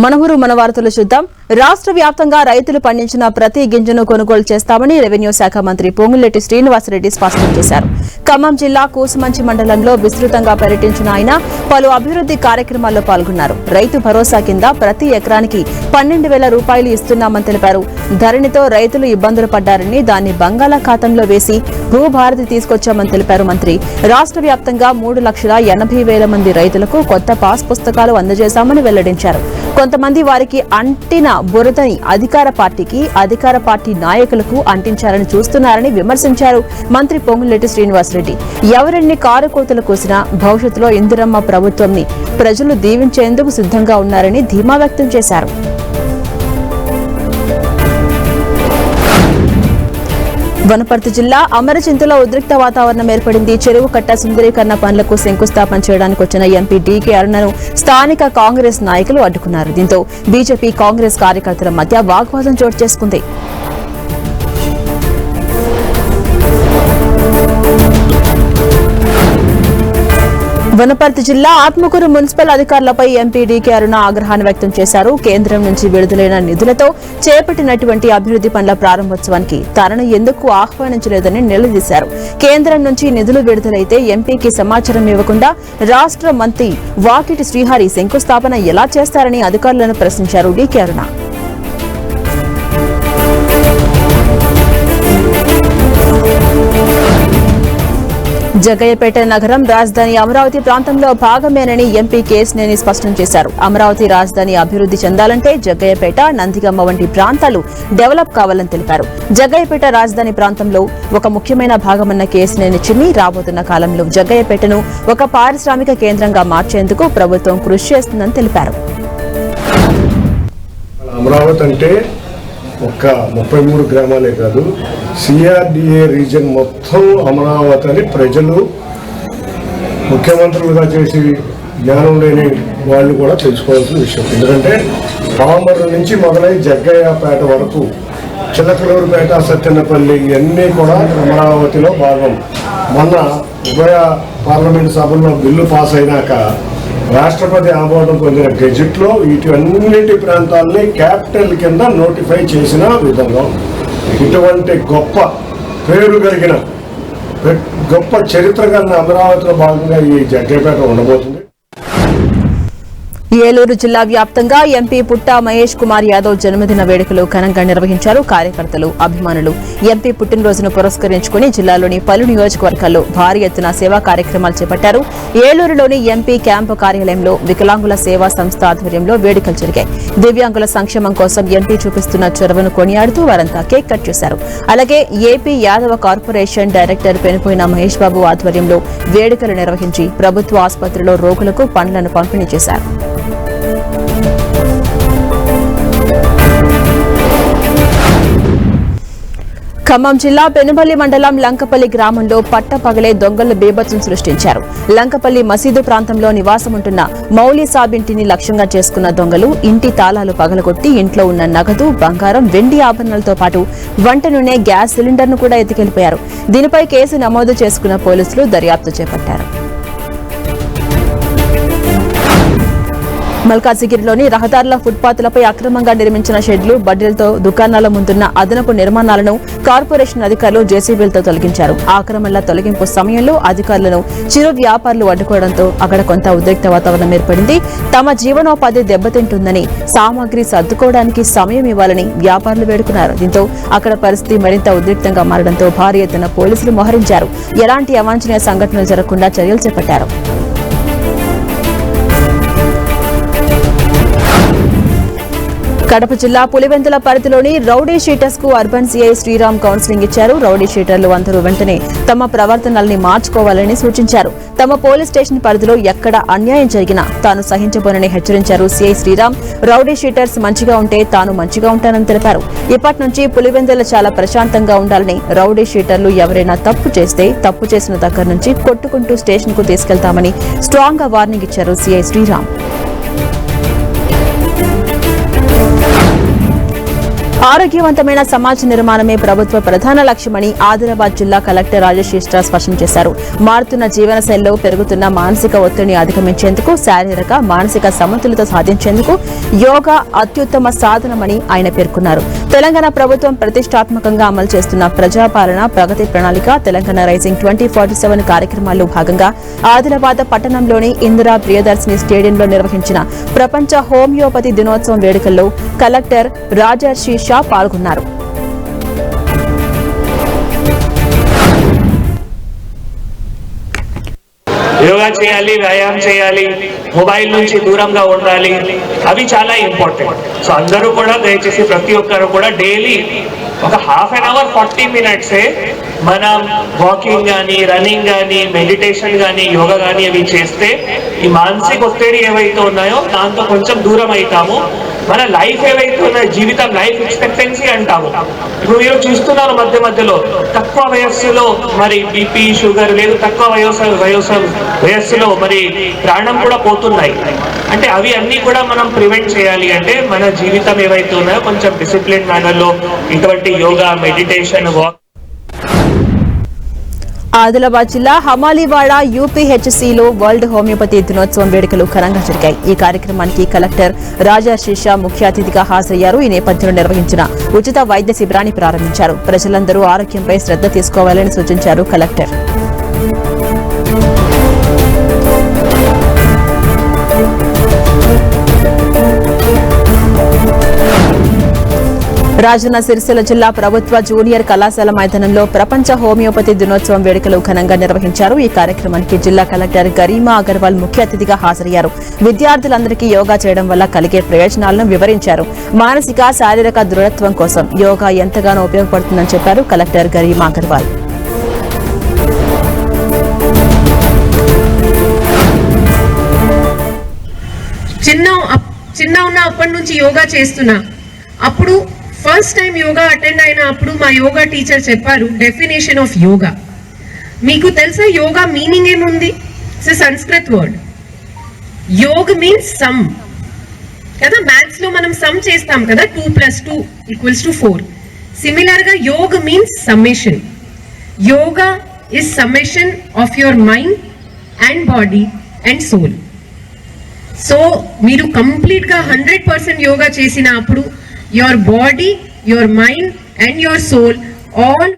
మనహూరు మన వార్తలు చూద్దాం. రాష్ట్ర వ్యాప్తంగా రైతులు పండించిన ప్రతి గింజను కొనుగోలు చేస్తామని రెవెన్యూ శాఖ మంత్రి పొంగులేటి శ్రీనివాసరెడ్డి స్పష్టం చేశారు. ఖమ్మం జిల్లా కూసుమంచి మండలంలో విస్తృతంగా పర్యటించిన ఆయన పలు అభివృద్ధి కార్యక్రమాల్లో పాల్గొన్నారు. రైతు భరోసా కింద ప్రతి ఎకరానికి 12,000 రూపాయలు ఇస్తున్నామని తెలిపారు. ధరణితో రైతులు ఇబ్బందులు పడ్డారని దాన్ని బంగాళాఖాతంలో వేసి భూభారతి తీసుకొచ్చామని తెలిపారు మంత్రి. రాష్ట్ర వ్యాప్తంగా 3,80,000 మంది రైతులకు కొత్త పాస్ పుస్తకాలు అందజేశామని వెల్లడించారు. కొంతమంది వారికి అంటిన బురదని అధికార పార్టీ నాయకులకు అంటించారని చూస్తున్నారని విమర్శించారు మంత్రి పొంగులేటి శ్రీనివాసరెడ్డి. ఎవరెన్ని కారుకోతలు కోసినా భవిష్యత్తులో ఇందిరమ్మ ప్రభుత్వంని ప్రజలు దీవించేందుకు సిద్ధంగా ఉన్నారని ధీమా వ్యక్తం చేశారు. వనపర్తి జిల్లా అమరచింతలో ఉద్రిక్త వాతావరణం ఏర్పడింది. చెరువు కట్ట సుందరీకరణ పనులకు శంకుస్థాపన చేయడానికి వచ్చిన ఎంపీ డీకే అరుణను స్థానిక కాంగ్రెస్ నాయకులు అడ్డుకున్నారు. దీంతో బీజేపీ కాంగ్రెస్ కార్యకర్తల మధ్య వాగ్వాదం చోటు చేసుకుంది. వనపర్తి జిల్లా ఆత్మకూరు మున్సిపల్ అధికారులపై ఎంపీ డీకే అరుణ ఆగ్రహాన్ని వ్యక్తం చేశారు. కేంద్రం నుంచి విడుదలైన నిధులతో చేపట్టినటువంటి అభివృద్ధి పనుల ప్రారంభోత్సవానికి తనను ఎందుకు ఆహ్వానించలేదని నిలదీశారు. కేంద్రం నుంచి నిధులు విడుదలైతే ఎంపీకి సమాచారం ఇవ్వకుండా రాష్ట్ర మంత్రి వాకిటి శ్రీహరి శంకుస్థాపన ఎలా చేస్తారని అధికారులను ప్రశ్నించారు డీకే అరుణ. జగ్గయ్యపేట నగరం రాజధాని అమరావతి ప్రాంతంలో భాగమేనని ఎంపీ కేశినేని స్పష్టం చేశారు. అమరావతి రాజధాని అభివృద్ధి చెందాలంటే జగ్గయ్యపేట, నందిగమ్మ వంటి ప్రాంతాలు డెవలప్ కావాలని తెలిపారు. జగ్గయ్యపేట రాజధాని ప్రాంతంలో ఒక ముఖ్యమైన భాగమన్న కేశినేని చిన్ని రాబోతున్న కాలంలో జగ్గయ్యపేటను ఒక పారిశ్రామిక కేంద్రంగా మార్చేందుకు ప్రభుత్వం కృషి చేస్తుందని తెలిపారు. అమరావతి అంటే ఒక్క 33 గ్రామాలే కాదు, సిఆర్డిఏ రీజన్ మొత్తం అమరావతి అని ప్రజలు ముఖ్యమంత్రులుగా చేసి జ్ఞానం లేని వాళ్ళు కూడా తెలుసుకోవాల్సిన విషయం. ఎందుకంటే పామర్రు నుంచి మొదలై జగ్గయ్యపేట వరకు, చిలకలూరుపేట, సత్తెనపల్లి ఇవన్నీ కూడా అమరావతిలో భాగం. మొన్న ఉభయ పార్లమెంటు సభల్లో బిల్లు పాస్ అయినాక రాష్ట్రపతి ఆమోదం పొందిన గెజిట్లో వీటన్నిటి ప్రాంతాలని క్యాపిటల్ కింద నోటిఫై చేసిన విధంగా ఇటువంటి గొప్ప పేరు కలిగిన గొప్ప చరిత్ర కలిగిన అమరావతిలో భాగంగా ఈ జగ్గయ్యపేట ఉండబోతుంది. ఏలూరు జిల్లా వ్యాప్తంగా ఎంపీ పుట్టా మహేష్ కుమార్ యాదవ్ జన్మదిన వేడుకలు ఘనంగా నిర్వహించారు. కార్యకర్తలు, అభిమానులు ఎంపీ పుట్టినరోజును పురస్కరించుకుని జిల్లాలోని పలు నియోజకవర్గాల్లో భారీ ఎత్తున సేవా కార్యక్రమాలు చేపట్టారు. ఏలూరులోని ఎంపీ క్యాంపు కార్యాలయంలో వికలాంగుల సేవా సంస్థ ఆధ్వర్యంలో వేడుకలు జరిగాయి. దివ్యాంగుల సంక్షేమం కోసం ఎంపీ చూపిస్తున్న చొరవను కొనియాడుతూ వారంతా కేక్ కట్ చేశారు. అలాగే AP Yadava corporation director Penupoina Mahesh Babu ఆధ్వర్యంలో వేడుకలు నిర్వహించి ప్రభుత్వ ఆసుపత్రిలో రోగులకు పండ్లను పంపిణీ చేశారు. ఖమ్మం జిల్లా పెనుబల్లి మండలం లంకపల్లి గ్రామంలో పట్టపగలే దొంగలు బీభత్సం సృష్టించారు. లంకపల్లి మసీదు ప్రాంతంలో నివాసముంటున్న మౌలి సాబింటిని లక్ష్యంగా చేసుకున్న దొంగలు ఇంటి తాళాలు పగలగొట్టి ఇంట్లో ఉన్న నగదు, బంగారం, వెండి ఆభరణాలతో పాటు వంట నూనె, గ్యాస్ సిలిండర్ను కూడా ఎత్తుకెళ్లిపోయారు. దీనిపై కేసు నమోదు చేసుకున్న పోలీసులు దర్యాప్తు చేపట్టారు. మల్కాజిగిరిలోని రహదారుల ఫుట్పాత్లపై అక్రమంగా నిర్మించిన షెడ్లు, బడ్డీలతో దుకాణాల ముందున్న అదనపు నిర్మాణాలను కార్పొరేషన్ అధికారులు జేసీబీలతో తొలగించారు. ఆక్రమణల తొలగింపు సమయంలో అధికారులను చిరు వ్యాపారులు అడ్డుకోవడంతో అక్కడ కొంత ఉద్రిక్త వాతావరణం ఏర్పడింది. తమ జీవనోపాధి దెబ్బతింటుందని, సామాగ్రి సర్దుకోవడానికి సమయం ఇవ్వాలని వ్యాపారులు వేడుకున్నారు. దీంతో అక్కడ పరిస్థితి మరింత ఉద్రిక్తంగా మారడంతో భారీ ఎత్తున పోలీసులు మోహరించారు. ఎలాంటి అవాంఛనీయ సంఘటనలు జరగకుండా చర్యలు చేపట్టారు. కడప జిల్లా పులివెందుల పరిధిలోని రౌడీ షీటర్స్ కు అర్బన్ సీఐ శ్రీరామ్ కౌన్సిలింగ్ ఇచ్చారు. రౌడీ షీటర్లు అందరూ వెంటనే తమ ప్రవర్తనల్ని మార్చుకోవాలని సూచించారు. తమ పోలీస్ స్టేషన్ పరిధిలో ఎక్కడ అన్యాయం జరిగినా తాను సహించబోనని హెచ్చరించారు సీఐ శ్రీరామ్. రౌడీ షీటర్స్ మంచిగా ఉంటే తాను మంచిగా ఉంటానని తెలిపారు. ఇప్పటి నుంచి పులివెందుల చాలా ప్రశాంతంగా ఉండాలని, రౌడీ షీటర్లు ఎవరైనా తప్పు చేస్తే తప్పు చేసిన దగ్గర నుంచి కొట్టుకుంటూ స్టేషన్ కు తీసుకెళ్తామని స్ట్రాంగ్ గా వార్నింగ్ ఇచ్చారు సీఐ శ్రీరామ్. ఆరోగ్యవంతమైన సమాజ నిర్మాణమే ప్రభుత్వ ప్రధాన లక్ష్యమని ఆదిలాబాద్ జిల్లా కలెక్టర్ రాజేష్ శిష్ట్రా స్పష్టం చేశారు. మారుతున్న జీవనశైలిలో పెరుగుతున్న మానసిక ఒత్తిడిని అధిగమించేందుకు, శారీరక మానసిక సమతుల్యత సాధించేందుకు యోగా అత్యుత్తమ సాధనమని ఆయన పేర్కొన్నారు. తెలంగాణ ప్రభుత్వం ప్రతిష్టాత్మకంగా అమలు చేస్తున్న ప్రజాపాలన ప్రగతి ప్రణాళిక తెలంగాణ రైజింగ్ 2047 కార్యక్రమాల్లో భాగంగా ఆదిలాబాద్ పట్టణంలోని ఇందిరా ప్రియదర్శిని స్టేడియంలో నిర్వహించిన ప్రపంచ హోమియోపతి దినోత్సవం వేడుకల్లో కలెక్టర్ రాజర్షి షా పాల్గొన్నారు. యోగా చేయాలి, వ్యాయామం చేయాలి, మొబైల్ నుంచి దూరంగా ఉండాలి, అవి చాలా ఇంపార్టెంట్. సో అందరూ కూడా దయచేసి ప్రతి ఒక్కరు కూడా డైలీ ఒక హాఫ్ అన్ అవర్ 40 మినిట్సే మనం వాకింగ్ కానీ, రన్నింగ్ కానీ, మెడిటేషన్ కానీ, యోగా కానీ అవి చేస్తే ఈ మానసిక ఒత్తిడి ఏవైతే ఉన్నాయో దాంతో కొంచెం దూరం అవుతాము. మన లైఫ్ ఏవైతే ఉన్నాయో జీవితం లైఫ్ ఎక్స్పెక్టెన్సీ అంటాము. ఇప్పుడు మీరు చూస్తున్నారు మధ్యలో తక్కువ వయస్సులో మరి బీపీ షుగర్ లేదు, తక్కువ వయస్సులో మరి ప్రాణం కూడా పోతున్నాయి. అంటే అవి అన్ని కూడా మనం ప్రివెంట్ చేయాలి అంటే మన జీవితం ఏవైతే ఉన్నాయో కొంచెం డిసిప్లిన్ మేనర్లో ఇటువంటి యోగా, మెడిటేషన్, వాక్. ఆదిలాబాద్ జిల్లా హమాలీవాడ యూపీహెచ్సీలో వరల్డ్ హోమియోపతి దినోత్సవం వేడుకలు ఘనంగా జరిగాయి. ఈ కార్యక్రమానికి కలెక్టర్ రాజర్షి షా ముఖ్య అతిథిగా హాజరయ్యారు. ఈ నేపథ్యంలో నిర్వహించిన ఉచిత వైద్య శిబిరాన్ని ప్రారంభించారు. ప్రజలందరూ ఆరోగ్యంపై శ్రద్ధ తీసుకోవాలని సూచించారు కలెక్టర్. రాజన్న సిరిసిల్ల జిల్లా ప్రభుత్వ జూనియర్ కళాశాల మైదానంలో ప్రపంచ హోమియోపతి దినోత్సవం వేడుకలు ఘనంగా నిర్వహించారు. ఈ కార్యక్రమానికి జిల్లా కలెక్టర్ గరీమా అగర్వాల్ ముఖ్య అతిథిగా హాజరయ్యారు. విద్యార్థులందరికీ యోగా చేయడం వల్ల కలిగే ప్రయోజనాలను వివరించారు. మానసిక, శారీరక దృఢత్వం కోసం యోగా ఎంతగానో ఉపయోగపడుతుందని చెప్పారు కలెక్టర్ గరీమా అగర్వాల్. చిన్న ఉన్నప్పటి నుంచి యోగా చేస్తున్నా. అప్పుడు ఫస్ట్ టైం యోగా అటెండ్ అయినప్పుడు మా యోగా టీచర్ చెప్పారు డెఫినేషన్ ఆఫ్ యోగా. మీకు తెలుసా యోగా మీనింగ్ ఏముంది? It's Sanskrit word. Yog means sum కదా. మ్యాథ్స్ లో మనం సమ్ చేస్తాం కదా, 2 + 2 = 4. సిమిలర్ గా yog means summation. Yoga is summation of your mind and body and soul. So మీరు కంప్లీట్ గా 100% యోగా చేసినప్పుడు your body, your mind and your soul all.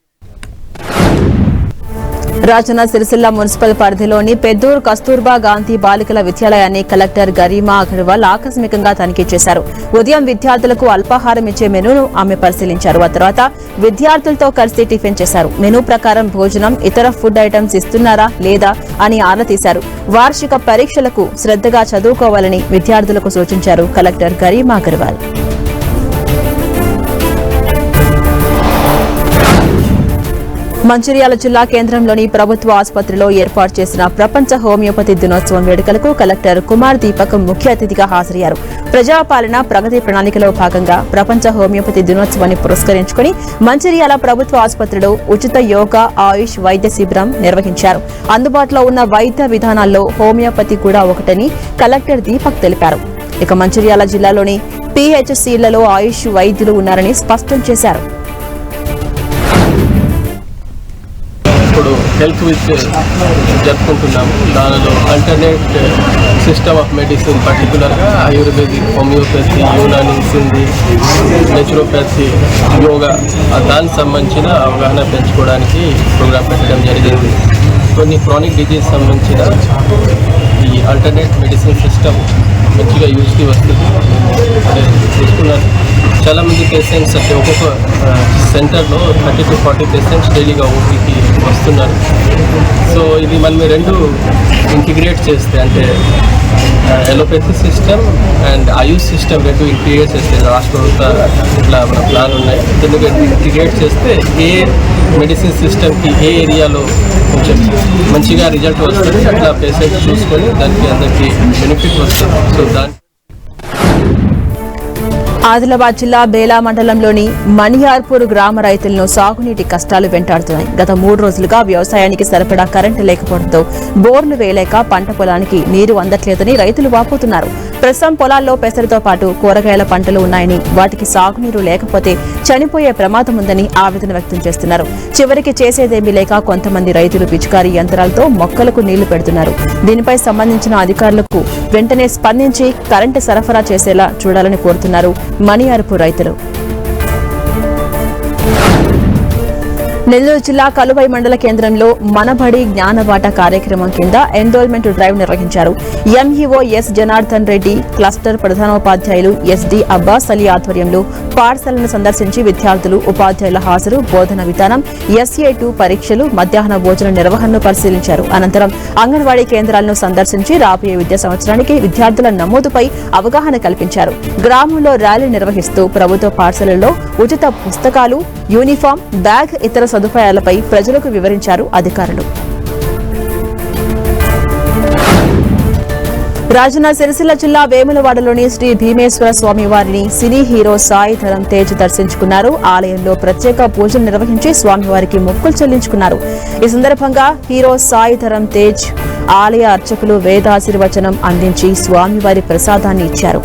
Rajanna Sircilla municipal పరిధిలోని పెద్దూరు కస్తూర్బా గాంధీ బాలికల విద్యాలయాన్ని కలెక్టర్ గరీమా అగర్వాల్ ఆకస్మికంగా తనిఖీ చేశారు. ఉదయం విద్యార్థులకు అల్పాహారం ఇచ్చే మెనూను ఆమె పరిశీలించారు. ఆ తర్వాత విద్యార్థులతో కలిసి టిఫిన్ చేశారు. మెనూ ప్రకారం భోజనం, ఇతర ఫుడ్ ఐటమ్స్ ఇస్తున్నారా లేదా అని ఆరా తీశారు. వార్షిక పరీక్షలకు శ్రద్ధగా చదువుకోవాలని విద్యార్థులకు సూచించారు కలెక్టర్ గరీమా అగర్వాల్. మంచిర్యాల జిల్లా కేంద్రంలోని ప్రభుత్వ ఆసుపత్రిలో ఏర్పాటు చేసిన ప్రపంచ హోమియోపతి దినోత్సవం వేడుకలకు కలెక్టర్ కుమార్ దీపక్ ముఖ్య అతిథిగా హాజరయ్యారు. ప్రజాపాలన ప్రగతి ప్రణాళికలో భాగంగా ప్రపంచ హోమియోపతి దినోత్సవాన్ని పురస్కరించుకుని మంచిర్యాల ప్రభుత్వ ఆసుపత్రిలో ఉచిత యోగా, ఆయుష్ వైద్య శిబిరం నిర్వహించారు. అందుబాటులో ఉన్న వైద్య విధానాల్లో హోమియోపతి కూడా ఒకటని కలెక్టర్ దీపక్ తెలిపారు. ఇక మంచిర్యాల జిల్లాలోని పీహెచ్సీలలో ఆయుష్ వైద్యులు ఉన్నారని స్పష్టం చేశారు. ఇప్పుడు హెల్త్ వీక్ జరుపుకుంటున్నాము. దానిలో ఆల్టర్నేట్ సిస్టమ్ ఆఫ్ మెడిసిన్, పర్టికులర్గా ఆయుర్వేదిక్, హోమియోపతి, యూనాని, సింధీ, నేచురోపతి, యోగా, దానికి సంబంధించిన అవగాహన పెంచుకోవడానికి ప్రోగ్రాం పెట్టడం జరిగింది. కొన్ని క్రానిక్ డిజీజ్ సంబంధించిన ఈ ఆల్టర్నేట్ మెడిసిన్ సిస్టమ్ మంచిగా యూజ్కి వస్తుంది. చూసుకున్నారు చాలామంది పేషెంట్స్ అంటే ఒక్కొక్క సెంటర్లో 30 to 40 పేషెంట్స్ డైలీగా ఓపీకి వస్తున్నారు. సో ఇది మనం రెండు ఇంటిగ్రేట్ చేస్తే అంటే allopathy system and Ayush system రెండు ఇంటిగ్రేట్ చేస్తే రాష్ట్ర ఇట్లా మన ప్లాన్ ఉన్నాయి. ఎందుకంటే ఇంటిగ్రేట్ చేస్తే ఏ మెడిసిన్ సిస్టమ్కి ఏ ఏరియాలో కొంచెం మంచిగా రిజల్ట్ వస్తుంది అట్లా పేషెంట్స్ చూసుకొని దానికి అందరికీ బెనిఫిట్ వస్తుంది. సో దాని ఆదిలాబాద్ జిల్లా బేలా మండలంలోని మణియార్పూర్ గ్రామ రైతులను సాగునీటి కష్టాలు వెంటాడుతున్నాయి. గత 3 రోజులుగా వ్యవసాయానికి సరిపడా కరెంటు లేకపోవడంతో బోర్లు వేయలేక పంట పొలానికి నీరు అందట్లేదని రైతులు వాపోతున్నారు. ప్రస్తుతం పొలాల్లో పెసరతో పాటు కూరగాయల పంటలు ఉన్నాయని, వాటికి సాగునీరు లేకపోతే చనిపోయే ప్రమాదం ఉందని ఆవేదన వ్యక్తం చేస్తున్నారు. చివరికి చేసేదేమీ లేక కొంతమంది రైతులు పిచికారీ యంత్రాలతో మొక్కలకు నీళ్లు పెడుతున్నారు. దీనిపై సంబంధించిన అధికారులకు వెంటనే స్పందించి కరెంటు సరఫరా చేసేలా చూడాలని కోరుతున్నారు మణియారపు రైతులు. నెల్లూరు జిల్లా కలువై మండల కేంద్రంలో మనబడి జ్ఞానబాట కార్యక్రమం కింద ఎన్రోల్మెంట్ డ్రైవ్ నిర్వహించారు. MEO S Janardhan Reddy, cluster ప్రధానోపాధ్యాయులు ఎస్డి అబ్బాస్ అలీ ఆధ్వర్యంలో పాఠశాలను సందర్శించి విద్యార్థులు, ఉపాధ్యాయుల హాజరు, బోధన విధానం, SA2 పరీక్షలు, మధ్యాహ్న భోజన నిర్వహణను పరిశీలించారు. అనంతరం అంగన్వాడీ కేంద్రాలను సందర్శించి రాబోయే విద్యా సంవత్సరానికి విద్యార్థుల నమోదుపై అవగాహన కల్పించారు. గ్రామంలో ర్యాలీ నిర్వహిస్తూ ప్రభుత్వ పాఠశాలల్లో ఉచిత పుస్తకాలు, యూనిఫామ్, బ్యాగ్, ఇతర సదుపాయాలపై ప్రజలకు వివరించారు అధికారులు. రాజన్న సిరిసిల్ల జిల్లా వేములవాడలోని శ్రీ భీమేశ్వర స్వామి వారిని సినీ హీరో సాయి ధరమ్ తేజ్ దర్శించుకున్నారు. ఆలయంలో ప్రత్యేక పూజలు నిర్వహించి స్వామివారికి మొక్కులు చెల్లించుకున్నారు. ఈ సందర్భంగా హీరో సాయి ధరమ్ తేజ్ ఆలయ అర్చకులు వేదాశీర్వచనం అందించి స్వామివారి ప్రసాదాన్ని ఇచ్చారు.